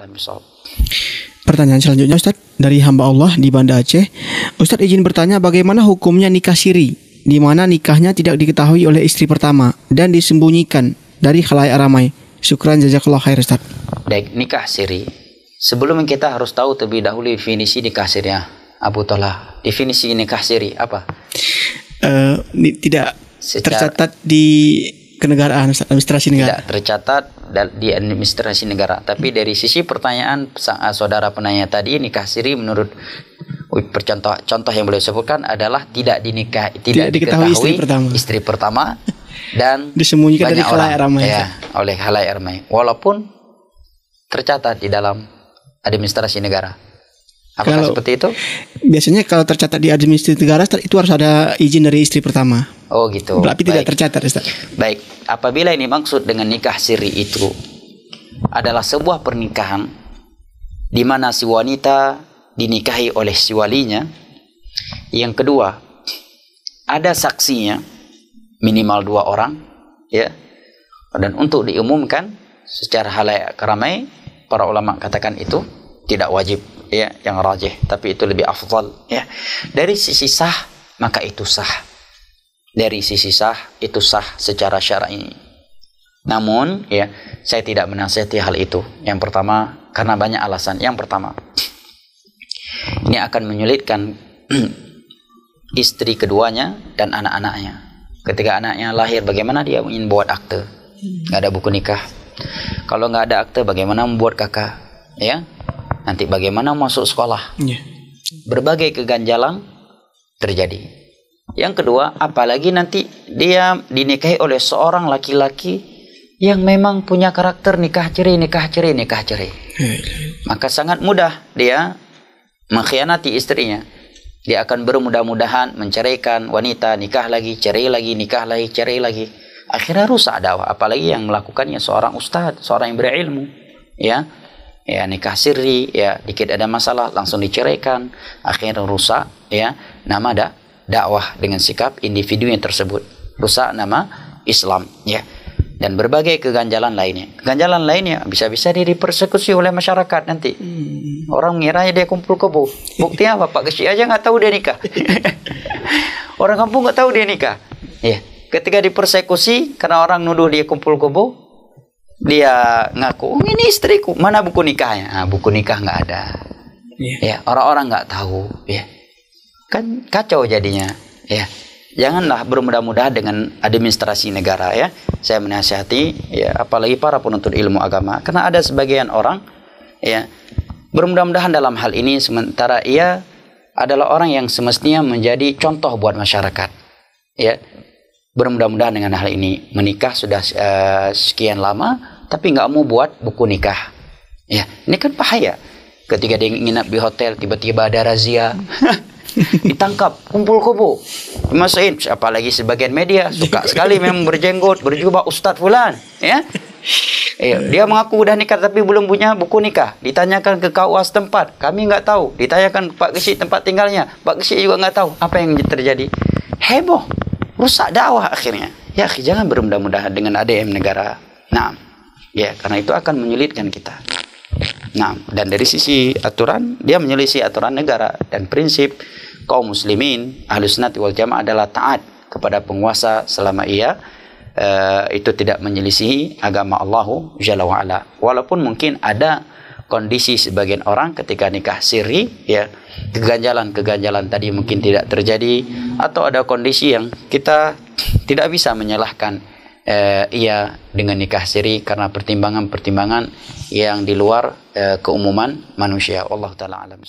a'lam bishawab. Pertanyaan selanjutnya Ustaz, dari hamba Allah di Banda Aceh. Ustaz izin bertanya, bagaimana hukumnya nikah siri, di mana nikahnya tidak diketahui oleh istri pertama dan disembunyikan dari khalayak ramai? Syukran jazakallah khair Ustaz. Baik, nikah siri. Sebelum kita harus tahu terlebih dahulu definisi nikah siri. Abu Talha, definisi nikah siri apa? Tidak tercatat di kenegaraan, administrasi negara. Tidak tercatat di administrasi negara. Tapi dari sisi pertanyaan saudara penanya tadi, nikah siri menurut contoh yang beliau sebutkan adalah tidak diketahui istri pertama dan disembunyikan dari khalayak ramai. Ya, oleh khalayak ramai. Walaupun tercatat di dalam administrasi negara. Apakah seperti itu? Biasanya kalau tercatat di administrasi negara itu harus ada izin dari istri pertama. Oh gitu. Tapi tidak tercatat Ustaz. Baik, apabila ini maksud dengan nikah siri itu adalah sebuah pernikahan di mana si wanita dinikahi oleh si walinya. Yang kedua, ada saksinya minimal 2 orang, ya. Dan untuk diumumkan secara khalayak ramai, para ulama katakan itu tidak wajib, ya, yang rajih, tapi itu lebih afdal, ya. Dari sisi sah, maka itu sah. Dari sisi sah, itu sah secara syar'i. Namun, ya, saya tidak menasihati hal itu. Yang pertama, karena banyak alasan. Yang pertama, ini akan menyulitkan istri keduanya dan anak-anaknya. Ketika anaknya lahir, bagaimana dia ingin buat akte? Nggak ada buku nikah. Kalau nggak ada akte, bagaimana membuat kakak? Ya, nanti bagaimana masuk sekolah? Berbagai keganjalan terjadi. Yang kedua, apalagi nanti dia dinikahi oleh seorang laki-laki yang memang punya karakter nikah cerai. Maka sangat mudah dia mengkhianati istrinya. Dia akan bermudah-mudahan menceraikan wanita, nikah lagi, cerai lagi, nikah lagi, cerai lagi. Akhirnya rusak dakwah. Apalagi yang melakukannya seorang ustadz, seorang yang berilmu, ya. Ya, nikah siri, ya, dikit ada masalah langsung diceraikan, akhirnya rusak, ya, nama dakwah dengan sikap individu yang tersebut, rusak nama Islam, ya, dan berbagai keganjalan lainnya. Keganjalan lainnya bisa-bisa dia dipersekusi oleh masyarakat nanti. Orang ngiranya dia kumpul kebo. Buktinya apa? Pak Kecil aja nggak tahu dia nikah. Orang kampung nggak tahu dia nikah. Ya, ketika dipersekusi karena orang nuduh dia kumpul kebo, dia ngaku, ini istriku, mana buku nikahnya? Nah, buku nikah nggak ada. Ya, orang-orang nggak tahu. Ya, kan kacau jadinya. Ya, janganlah bermudah-mudahan dengan administrasi negara, ya. Saya menasihati, ya, apalagi para penuntut ilmu agama, karena ada sebagian orang, ya, bermudah-mudahan dalam hal ini, sementara ia adalah orang yang semestinya menjadi contoh buat masyarakat, ya. Bermudah-mudahan dengan hal ini, menikah sudah sekian lama, tapi nggak mau buat buku nikah. Ya, ini kan bahaya. Ketika dia nginap di hotel, tiba-tiba ada razia, ditangkap, kumpul kebo, dimasukin. Apalagi sebagian media suka sekali memang berjenggot, berjubah Ustadz Fulan, ya. Dia mengaku udah nikah tapi belum punya buku nikah. Ditanyakan ke KUA setempat, kami nggak tahu. Ditanyakan ke Pak Kecil tempat tinggalnya, Pak Kecil juga nggak tahu apa yang terjadi. Heboh. Rusak dakwah akhirnya. Ya, jangan bermudah-mudahan dengan ADM negara. Nah, ya, karena itu akan menyulitkan kita. Nah, dan dari sisi aturan, dia menyelisih aturan negara dan prinsip kaum muslimin Ahlus Sunnah wal Jamaah adalah taat kepada penguasa selama ia itu tidak menyelisihi agama Allah Jalla wa Ala. Walaupun mungkin ada kondisi sebagian orang ketika nikah siri, ya, keganjalan tadi mungkin tidak terjadi, atau ada kondisi yang kita tidak bisa menyalahkan ia dengan nikah siri karena pertimbangan-pertimbangan yang di luar keumuman manusia. Allah Ta'ala alam.